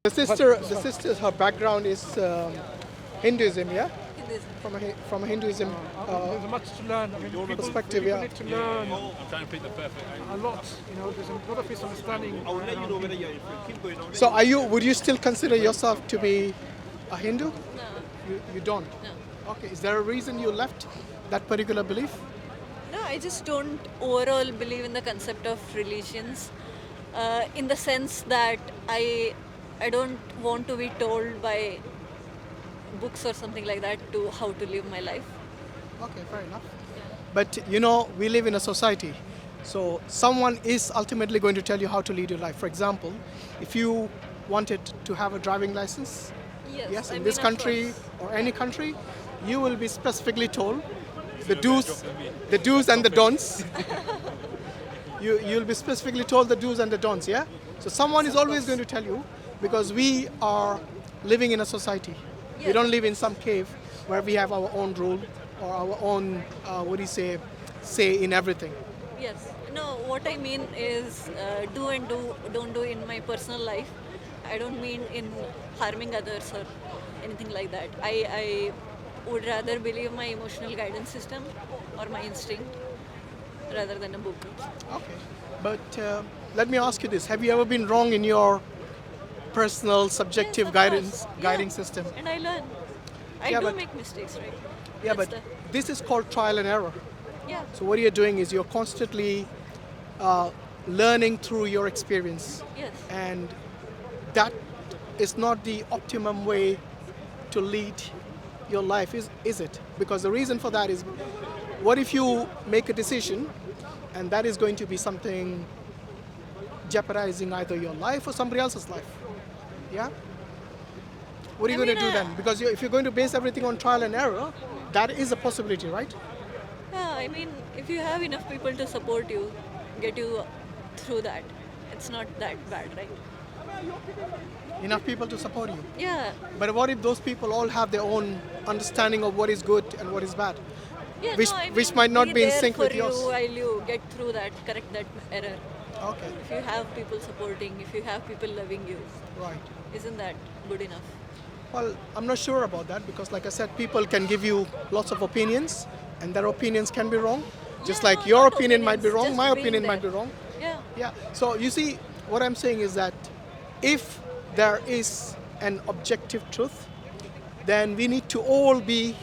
The sister, her background is Hinduism, yeah? Hinduism. From a Hinduism There's much to learn. I mean, people, perspective, people yeah. need to learn I'm trying to pick the perfect angle. a lot. You know, there's a lot of misunderstanding. So would you still consider yourself to be a Hindu? No, You don't? no. Okay, is there a reason you left that particular belief? No, I just don't overall believe in the concept of religions in the sense that I don't want to be told by books or something like that to how to live my life. Okay, fair enough. But we live in a society. So someone is ultimately going to tell you how to lead your life. For example, if you wanted to have a driving license, yes, I in mean, this of country course. or any country, you will be specifically told the do's and the don'ts. You'll be specifically told the do's and the don'ts, yeah? So someone is always going to tell you, because we are living in a society. We Yes. don't live in some cave where we have our own rule or our own, say in everything. Yes. No, what I mean is do and don't do in my personal life. I don't mean in harming others or anything like that. I would rather believe my emotional guidance system or my instinct rather than a book. Okay. But let me ask you this. Have you ever been wrong in your personal subjective Yes, of guidance course. guiding Yeah. system? And I learn. I Yeah, do but- make mistakes, right? Yeah, That's but this is called trial and error. yeah. So what you're doing is you're constantly learning through your experience, Yes. and that is not the optimum way to lead your life, is it? Because the reason for that is, what if you make a decision and that is going to be something jeopardizing either your life or somebody else's life? Yeah? What are you I going to mean, do then? Because if you're going to base everything on trial and error, that is a possibility, right? Yeah, I mean, if you have enough people to support you, get you through that, it's not that bad, right? Enough people to support you. Yeah. But what if those people all have their own understanding of what is good and what is bad? Yeah, Which- no, I which mean, might not be in there sync with for yours. you while you get through that, correct that error. Okay, If you have people supporting, if you have people loving you, right. isn't that good enough? Well, I'm not sure about that because, like I said, people can give you lots of opinions and their opinions can be wrong. Just Yeah, like no, your not opinion might be opinions, wrong, just my being opinion might be there. wrong. Yeah. Yeah, so you see, what I'm saying is that if there is an objective truth, then we need to all be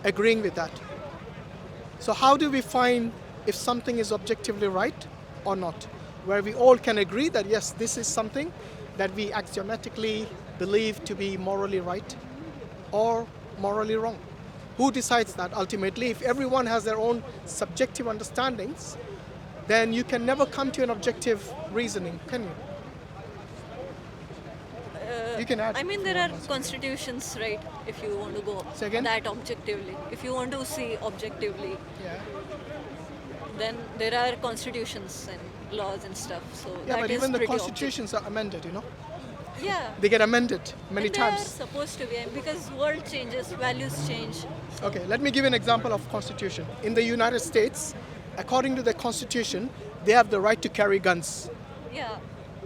agreeing with that. So how do we find if something is objectively right or not? Where we all can agree that yes, this is something that we axiomatically believe to be morally right or morally wrong. Who decides that ultimately? If everyone has their own subjective understandings, then you can never come to an objective reasoning, can you? You can add. I mean, there are constitutions, right? If you want to go Say again? that objectively, if you want to see objectively, Yeah. then there are constitutions and laws and stuff. So Yeah, that but is even the pretty constitutions are amended, Yeah. They get amended many And they times. are supposed to be, and because world changes, values change. Okay, let me give you an example of constitution. In the United States, according to the constitution, they have the right to carry guns. Yeah.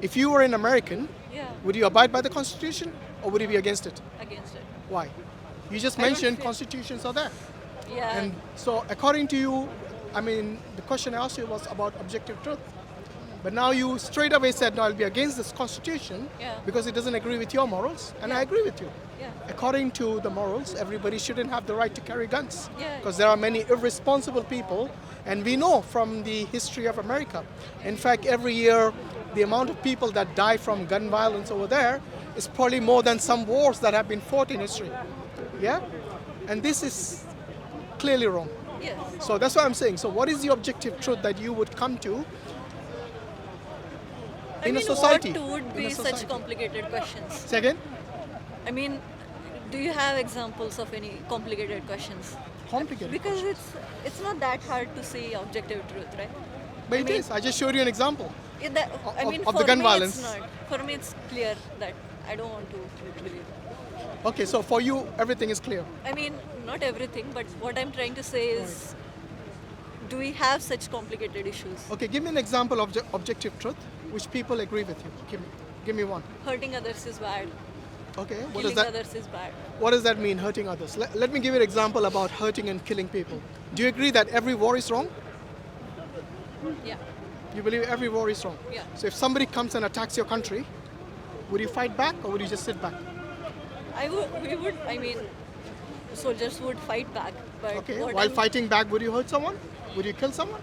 If you were an American, Yeah. would you abide by the constitution or would you be against it? Against it. Why? You just I don't mentioned feel- constitutions are there. Yeah. And so according to you, I mean, the question I asked you was about objective truth. But now you straight away said, no, I'll be against this constitution Yeah. because it doesn't agree with your morals. And I Yeah. agree with you. Yeah. According to the morals, everybody shouldn't have the right to carry guns. Yeah. Because there are many irresponsible people, and we know from the history of America. In fact, every year, the amount of people that die from gun violence over there is probably more than some wars that have been fought in history. Yeah? And this is clearly wrong. Yes. So that's what I'm saying. So what is the objective truth that you would come to I in mean, a society? what would In be a such society. complicated questions? Say again? I mean, do you have examples of any complicated questions? Complicated. Because it's not that hard to see objective truth, right? But I it mean- is. I just showed you an example. I mean, of for the gun me violence. it's not. For me, it's clear that I don't want to believe. Okay, so for you, everything is clear. I mean, not everything, but what I'm trying to say is, do we have such complicated issues? Okay, give me an example of objective truth which people agree with you. Give me. Give me one. Hurting others is bad. Okay, what Killing does that others is bad. what does that mean, hurting others? Let me give you an example about hurting and killing people. Do you agree that every war is wrong? Yeah. You believe every war is wrong? Yeah. So if somebody comes and attacks your country, would you fight back or would you just sit back? I mean, soldiers would fight back. But Okay, what while I'm- fighting back, would you hurt someone? Would you kill someone?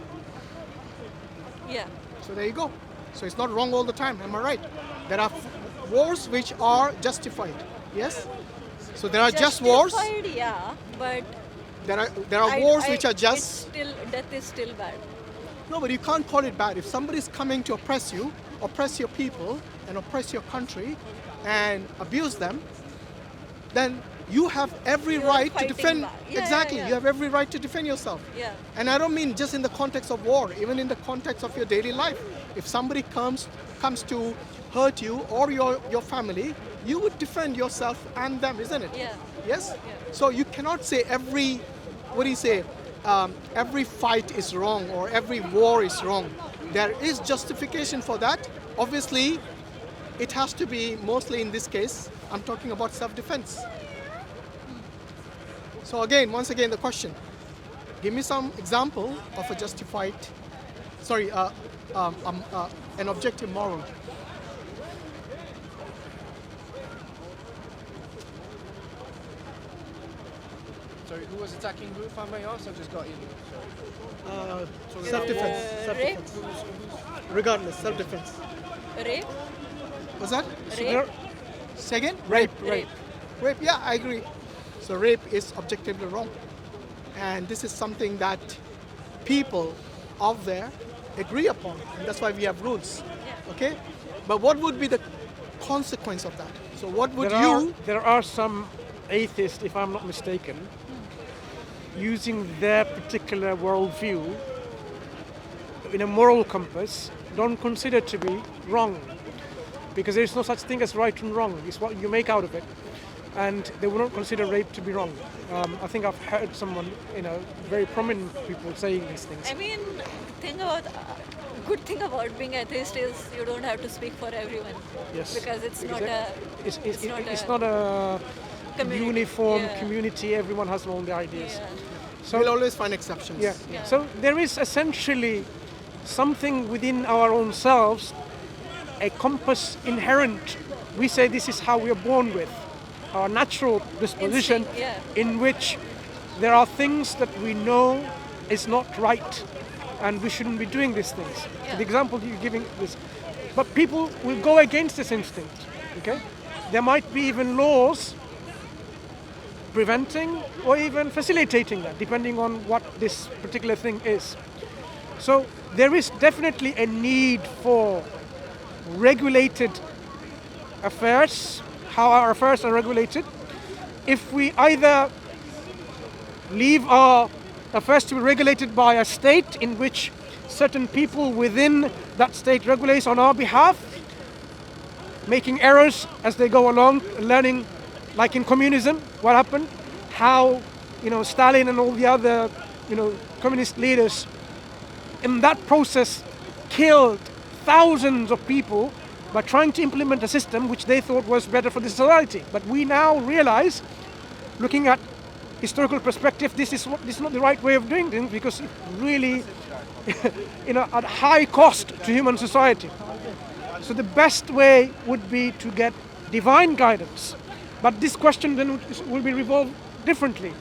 Yeah. So there you go. So it's not wrong all the time, am I right? There are wars which are justified, yes? So there are just wars, Justified, yeah, but there are wars which are just. death is still bad. No, but you can't call it bad. If somebody is coming to oppress you, oppress your people, and oppress your country, and abuse them, then you have every You're right to fighting defend. back. Yeah, Exactly, yeah. you have every right to defend yourself. Yeah. And I don't mean just in the context of war, even in the context of your daily life. If somebody comes to hurt you or your family, you would defend yourself and them, isn't it? Yeah. Yes? Yeah. So you cannot say every fight is wrong or every war is wrong. There is justification for that. Obviously, it has to be mostly in this case, I'm talking about self-defense. So again, once again, the question, give me some example of a justified, an objective moral. Sorry, who was attacking who, if I may ask? I just got in. Self-defense. Rape? Self-defense. Regardless, self-defense. Rape? What's that? Rape? Second? Rape. Rape, yeah, I agree. So rape is objectively wrong. And this is something that people out there agree upon. And that's why we have rules. Okay? But what would be the consequence of that? So what would There are some atheists, if I'm not mistaken, using their particular worldview in a moral compass, don't consider to be wrong. Because there is no such thing as right and wrong. It's what you make out of it. And they will not consider rape to be wrong. I think I've heard someone, very prominent people saying these things. I mean, good thing about being atheist is you don't have to speak for everyone. Yes. Because it's It's not a Community, uniform yeah. community. Everyone has their own ideas. Yeah. So we'll always find exceptions. Yeah. So there is essentially something within our own selves, a compass inherent. We say this is how we are born with, our natural disposition, Instinct, yeah. in which there are things that we know is not right, and we shouldn't be doing these things. Yeah. So the example you're giving is, but people will go against this instinct. Okay, there might be even laws preventing or even facilitating that, depending on what this particular thing is. So there is definitely a need for regulated affairs, how our affairs are regulated. If we either leave our affairs to be regulated by a state in which certain people within that state regulates on our behalf, making errors as they go along, learning, like in communism, what happened, how Stalin and all the other communist leaders in that process killed thousands of people by trying to implement a system which they thought was better for the society. But we now realize, looking at historical perspective, this is not the right way of doing things, because it really at high cost to human society. So the best way would be to get divine guidance. But this question then will be revolved differently.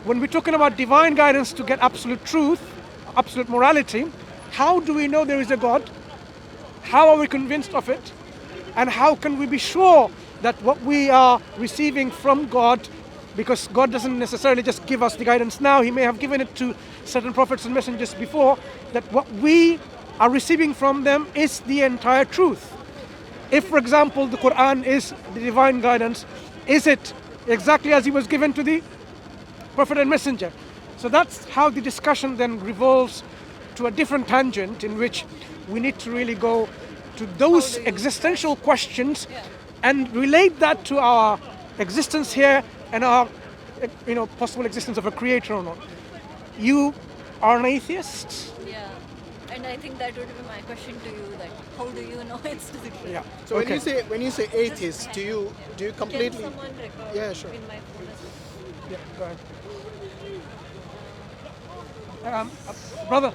When we're talking about divine guidance to get absolute truth, absolute morality, how do we know there is a God? How are we convinced of it? And how can we be sure that what we are receiving from God, because God doesn't necessarily just give us the guidance now, He may have given it to certain prophets and messengers before, that what we are receiving from them is the entire truth. If, for example, the Quran is the divine guidance, is it exactly as it was given to the prophet and messenger? So that's how the discussion then revolves to a different tangent, in which we need to really go to those existential questions and relate that to our existence here and our possible existence of a creator or not. You are an atheist? Yeah. And I think that would be my question to you, that how do you know it's different? Yeah. So when you say atheist, do you Can completely? someone record Yeah, sure. in my phone as well? Yeah, go ahead. Brother,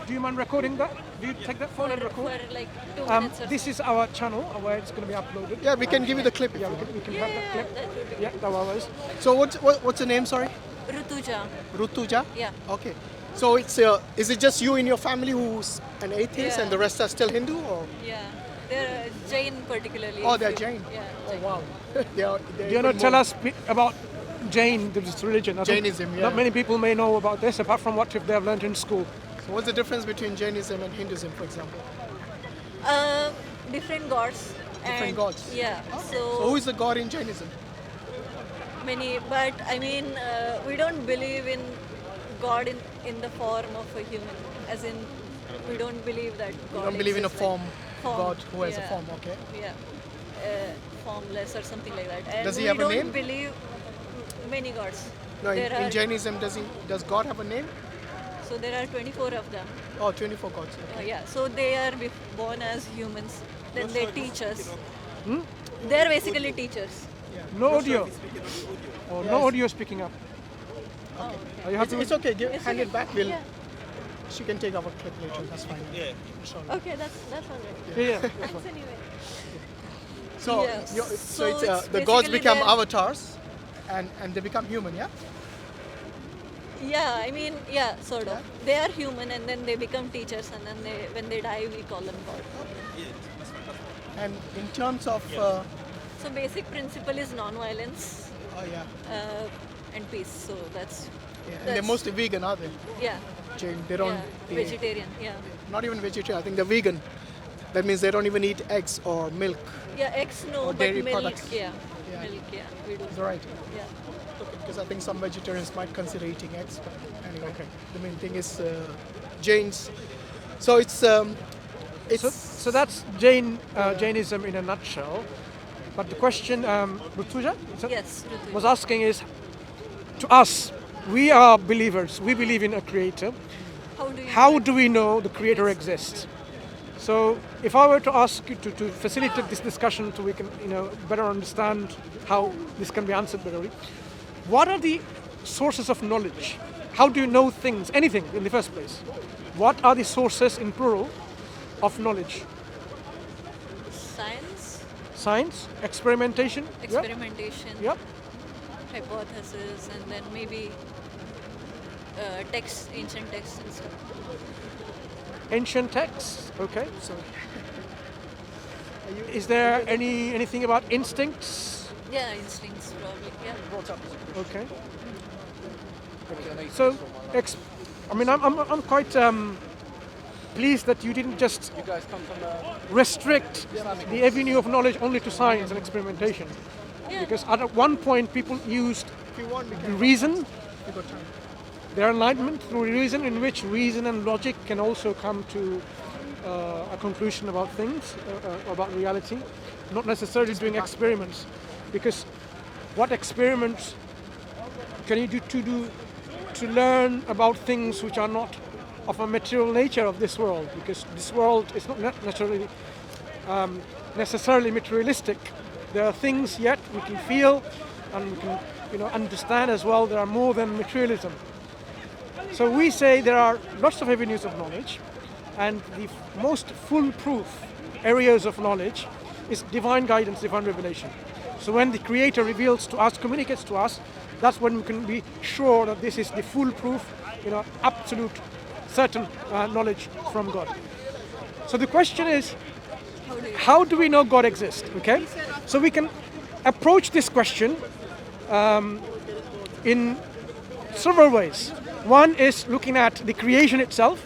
do you mind recording that? Do you take that phone and record? For like 2 minutes or This is our channel where it's going to be uploaded. Yeah, we can give you the clip. If Yeah, you we want. can so. have that clip. That would be Yeah, DawahWise. So what's the name? Sorry, Rutuja. Rutuja. Yeah. Okay. So it's is it just you in your family who's an atheist Yeah. and the rest are still Hindu, or? Yeah. They're Jain particularly. Oh, if they're you- Jain. Yeah. Oh Jain. wow. They're Do you know, even tell more- us about Jain, this religion? I think Jainism, yeah. Not many people may know about this, apart from what they've learned in school. So what's the difference between Jainism and Hinduism, for example? Different gods. Different and, gods. Yeah. So who is the god in Jainism? Many, but I mean, we don't believe in God in the form of a human, as in we don't believe that God You don't believe in a exists like form god who has a yeah, form, okay? Yeah, formless or something like that. And Does he we have a don't name? believe many gods. No, There in are- Jainism, does God have a name? So there are 24 of them. Oh, 24 gods. Okay. Yeah, so they are born as humans. Then they teach us. They're basically teachers. No audio. Oh, no audio is picking up. Oh, Are you happy It's with okay. It's Hand okay. it back. We'll. Yeah. She can take our clip later. That's fine. Yeah. Okay, that's all right. Yeah. Thanks anyway. So, Yeah, so so it's it's the gods basically become they're- avatars, and they become human. Yeah. Yeah, I mean, yeah, sort of. They are human and then they become teachers, and then when they die, we call them God. And in terms of, So basic principle is non-violence oh yeah, and peace. So that's yeah. And they're that's- mostly vegan, are they? yeah, Jain. They don't. yeah, eat- vegetarian. Yeah, Not even vegetarian. I think they're vegan. That means they don't even eat eggs or milk. yeah. Eggs no, Or but dairy milk. products. Yeah, Yeah. milk. Yeah, we do. Is that right? Yeah. Because I think some vegetarians might consider eating eggs. But anyway, the main thing is Jains. So it's So that's Jainism in a nutshell. But the question, Rutuja Yes. Rutu. was asking is, to us, we are believers. We believe in a creator. How do we know the creator exists? So if I were to ask you to facilitate this discussion so we can better understand how this can be answered better, what are the sources of knowledge? How do you know things, anything in the first place? What are the sources in plural of knowledge? Science, Science, experimentation? Yep. experimentation, Yep. hypothesis, and then maybe texts, ancient texts and stuff. Ancient texts. Okay. So, is there anything about instincts? Yeah, instincts probably. Yeah. Okay. So, I'm quite pleased that you didn't just You guys come from restrict the avenue of knowledge only to science and experimentation, Yeah. because at one point people used if you want, we can. reason, We got time. their enlightenment through reason, in which reason and logic can also come to a conclusion about things, about reality, not necessarily doing experiments, because what experiments can you do to learn about things which are not of a material nature of this world, because this world is not necessarily materialistic. There are things yet we can feel and we can understand as well. There are more than materialism. So we say there are lots of avenues of knowledge, and the most foolproof areas of knowledge is divine guidance, divine revelation. So when the Creator reveals to us, communicates to us, that's when we can be sure that this is the foolproof, absolute, certain knowledge from God. So the question is, how do we know God exists? Okay, so we can approach this question in several ways. One is looking at the creation itself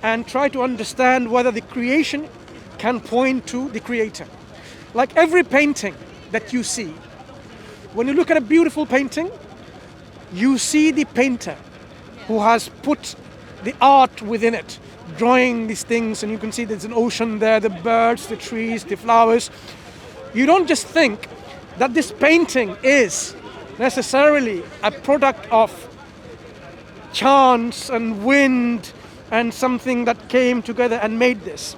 and try to understand whether the creation can point to the Creator. Like every painting that you see, when you look at a beautiful painting, you see the painter who has put the art within it, drawing these things, and you can see there's an ocean there, the birds, the trees, the flowers. You don't just think that this painting is necessarily a product of chance and wind and something that came together and made this.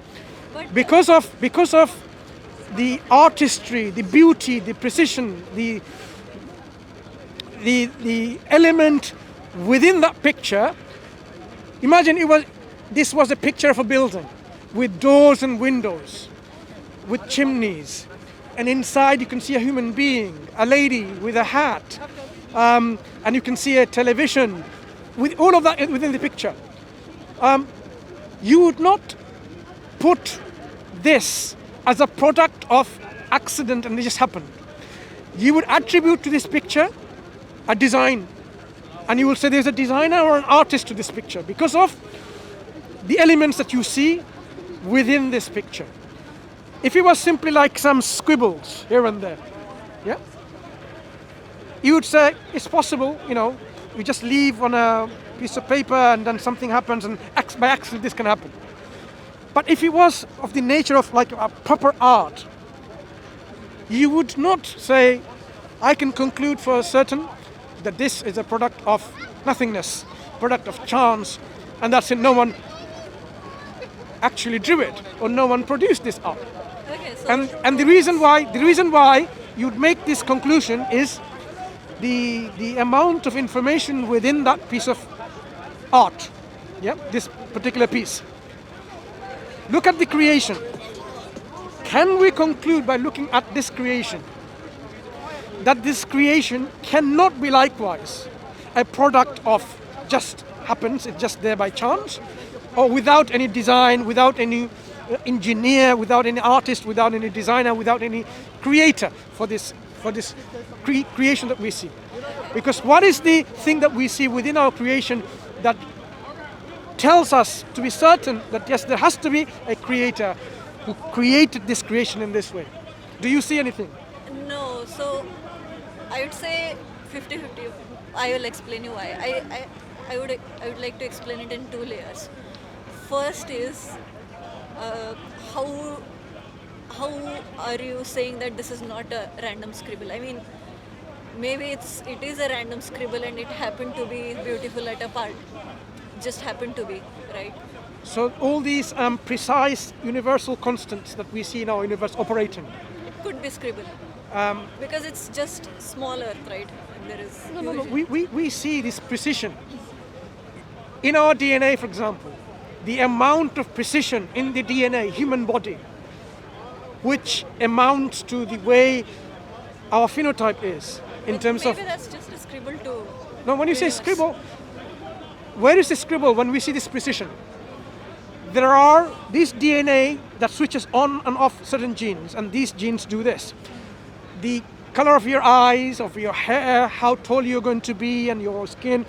But Because of the artistry, the beauty, the precision, the element within that picture. Imagine this was a picture of a building with doors and windows, with chimneys, and inside you can see a human being, a lady with a hat, and you can see a television, with all of that within the picture. You would not put this as a product of accident and it just happened. You would attribute to this picture a design, and you will say there's a designer or an artist to this picture because of the elements that you see within this picture. If it was simply like some scribbles here and there, yeah, you would say it's possible, you just leave on a piece of paper and then something happens and by accident this can happen. But if it was of the nature of like a proper art, you would not say, I can conclude for certain that this is a product of nothingness, product of chance, and that's it, no one actually drew it, or no one produced this art. okay, so And the reason why you'd make this conclusion is the amount of information within that piece of art, yeah, this particular piece. Look at the creation. Can we conclude by looking at this creation that this creation cannot be likewise a product of just happens, it's just there by chance, or without any design, without any engineer, without any artist, without any designer, without any creator for this creation that we see? Because what is the thing that we see within our creation that tells us to be certain that yes, there has to be a creator who created this creation in this way? Do you see anything? no, so I would say 50-50. I will explain you why. I would like to explain it in two layers. First is how are you saying that this is not a random scribble? I mean, maybe it is a random scribble and it happened to be beautiful at a part. Just happened to be, right? So all these precise universal constants that we see in our universe operating. It could be scribble. Because it's just small earth, right? And there is No. huge- We see this precision. In our DNA, for example, the amount of precision in the DNA, human body, which amounts to the way our phenotype is in terms of... Maybe that's just a scribble too. No, when you say scribble, where is the scribble when we see this precision? There are this DNA that switches on and off certain genes, and these genes do this. The color of your eyes, of your hair, how tall you're going to be, and your skin,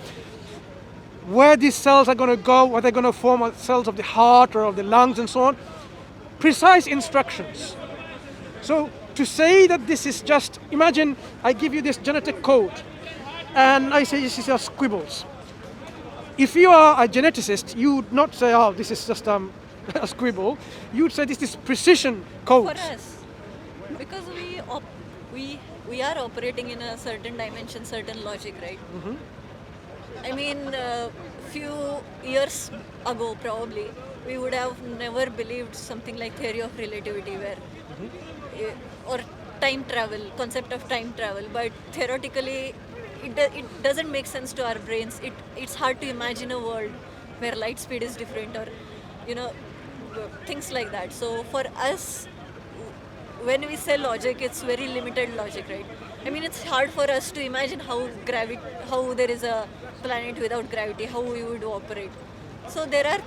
where these cells are going to go, what they're going to form cells of the heart or of the lungs and so on. Precise instructions. So to say that this is just, imagine I give you this genetic code and I say this is just scribbles. If you are a geneticist, you would not say, oh, this is just a scribble. You would say this is precision For codes. us, because we are operating in a certain dimension, certain logic, right? I mean, few years ago, probably, we would have never believed something like theory of relativity, where or time travel, concept of time travel. But theoretically, it doesn't make sense to our brains. It's hard to imagine a world where light speed is different, or things like that. So for us, when we say logic, it's very limited logic, right? I mean, it's hard for us to imagine how there is a planet without gravity, how we would operate. So there are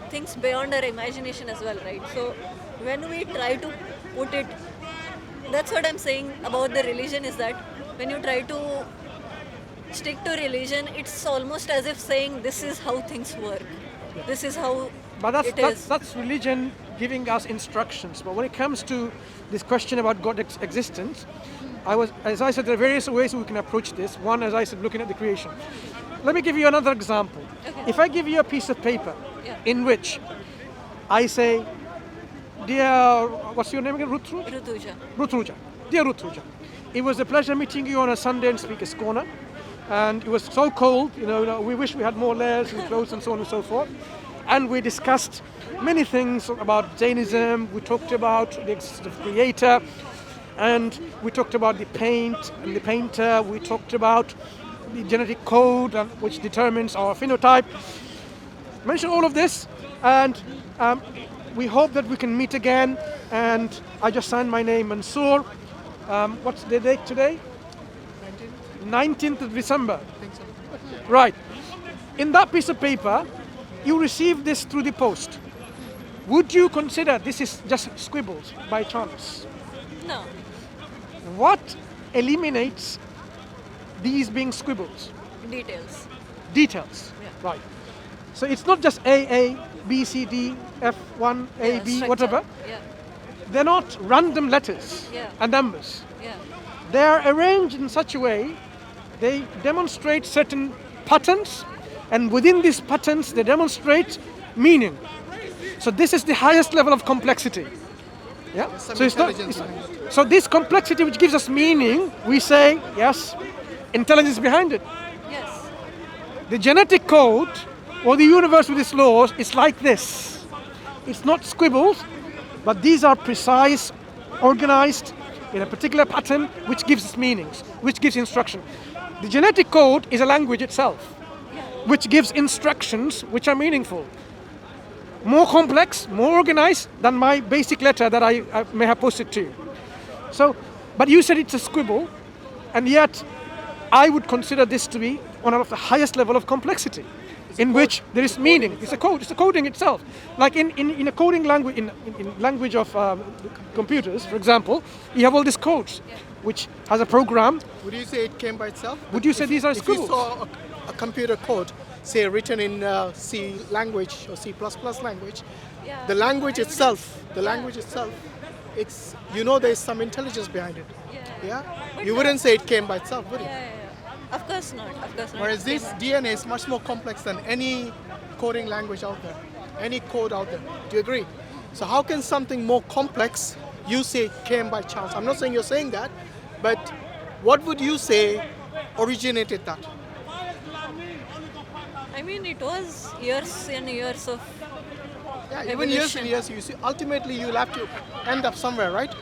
things beyond our imagination as well, right? So when we try to put it, that's what I'm saying about the religion, is that when you try to stick to religion, it's almost as if saying this is how things work. This is how But it is. that's religion giving us instructions. But when it comes to this question about God's existence, as I said, there are various ways we can approach this. One, as I said, looking at the creation. Let me give you another example. Okay. If I give you a piece of paper Yeah. in which I say, dear, what's your name again? Rutuja. Rutuja. Dear Rutuja, it was a pleasure meeting you on a Sunday in Speaker's Corner. And it was so cold, we wish we had more layers and clothes and so on and so forth. and we discussed many things about Jainism. We talked about the existence of creator, and we talked about the paint and the painter. We talked about the genetic code which determines our phenotype. Mentioned all of this, and we hope that we can meet again. And I just signed my name, Mansur. What's the date today? 19th of December. Right. In that piece of paper, you received this through the post. Would you consider this is just scribbles by chance? No. What eliminates these being scribbles? Details. Details. Yeah. Right. So it's not just A, B, C, D, F1, A, Yeah, B, structure. whatever. Yeah. They're not random letters Yeah. and numbers. Yeah. They are arranged in such a way, they demonstrate certain patterns, and within these patterns, they demonstrate meaning. So this is the highest level of complexity. Yeah. Some So it's not. intelligence behind it. So this complexity, which gives us meaning, we say yes, intelligence behind it. Yes. The genetic code or the universe with its laws is like this. It's not scribbles, but these are precise, organized in a particular pattern which gives us meanings, which gives instruction. The genetic code is a language itself, which gives instructions which are meaningful. More complex, more organized than my basic letter that I may have posted to you. So, but you said it's a scribble, and yet I would consider this to be one of the highest level of complexity, in which there is meaning. It's a code. It's a coding itself. Like in a coding language, in language of computers, for example, you have all these codes, which has a program. Would you say it came by itself? Would you say these are If you scribbles? saw a computer code, say written in C language or C++ language, Yeah. the language I would- itself, Yeah. it's, you know, there's some intelligence behind it. Yeah. Yeah? But You no. wouldn't say it came by itself, would you? Yeah, yeah, yeah. Of course not. Of course not. Whereas It this came- DNA is much more complex than any coding language out there, any code out there. Do you agree? So how can something more complex you say came by chance? I'm not saying you're saying that, but what would you say originated that? I mean, it was years and years of. Yeah, even years and Evolution. years, you see, ultimately you'll have to end up somewhere, right?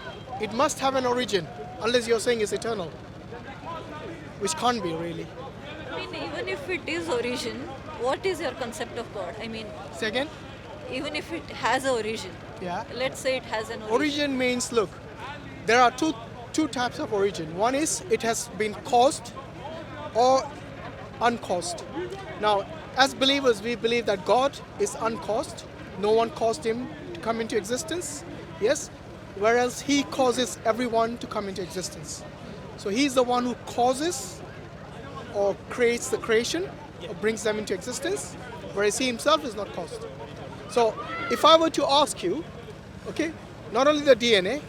It must have an origin, unless you're saying it's eternal, which can't be really. I mean, even if it is origin, what is your concept of God? I mean, Say again? even if it has a origin, Yeah. let's say it has an origin. Origin means, look, there are two types of origin. One is it has been caused or uncaused. Now, as believers, we believe that God is uncaused. No one caused him to come into existence. Yes? Whereas he causes everyone to come into existence. So he's the one who causes or creates the creation or brings them into existence, whereas he himself is not caused. So if I were to ask you, okay, not only the DNA,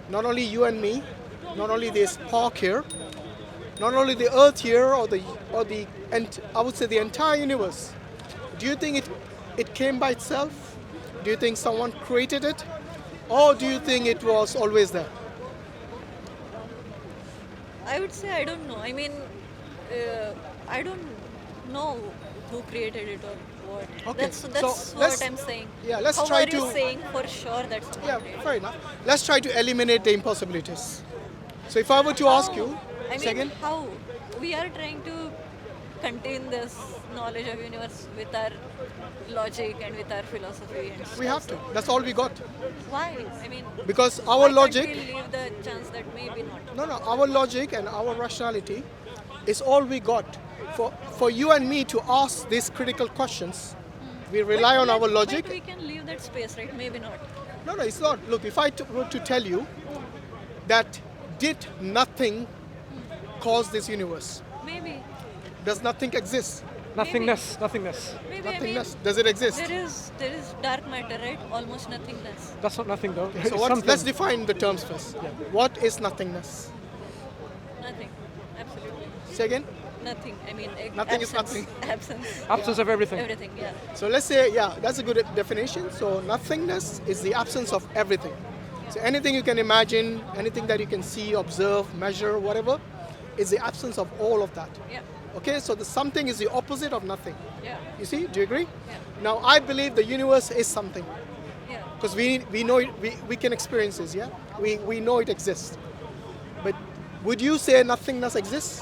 not only you and me, not only this park here, not only the earth here and I would say the entire universe, do you think it came by itself? Do you think someone created it? Or do you think it was always there? I would say I don't know. I mean, I don't know who created it or what. Okay, That's so what let's- I'm saying. yeah, let's How try are you to- saying for sure that's not Yeah, created? fair enough. Let's try to eliminate the impossibilities. So if I were to ask you, I mean, second, how we are trying to contain this knowledge of universe with our logic and with our philosophy and we stuff. have to. That's all we got. Why? I mean, Because why our can't logic, we leave the chance that maybe not. no, our logic and our rationality is all we got. For you and me to ask these critical questions, we rely on our logic. But we can leave that space, right? Maybe not. No, it's not. Look, if I were to tell you that did nothing cause this universe? Maybe. Does nothing exist? Nothingness. Maybe. Nothingness. Does it exist? There is dark matter, right? Almost nothingness. That's not nothing though. So It's something. let's define the terms first. What is nothingness? Nothing. Absolutely. Say again? Nothing. I mean, Nothing is absence. nothing. Absence. Absence of everything. Everything. Yeah. So let's say, yeah, that's a good definition. So nothingness is the absence of everything. So anything you can imagine, anything that you can see, observe, measure, whatever, is the absence of all of that. Yeah. Okay, so the something is the opposite of nothing. Yeah. You see? Do you agree? Yeah. Now, I believe the universe is something Yeah. because we know it, we can experience this. Yeah, we know it exists. But would you say nothingness exists?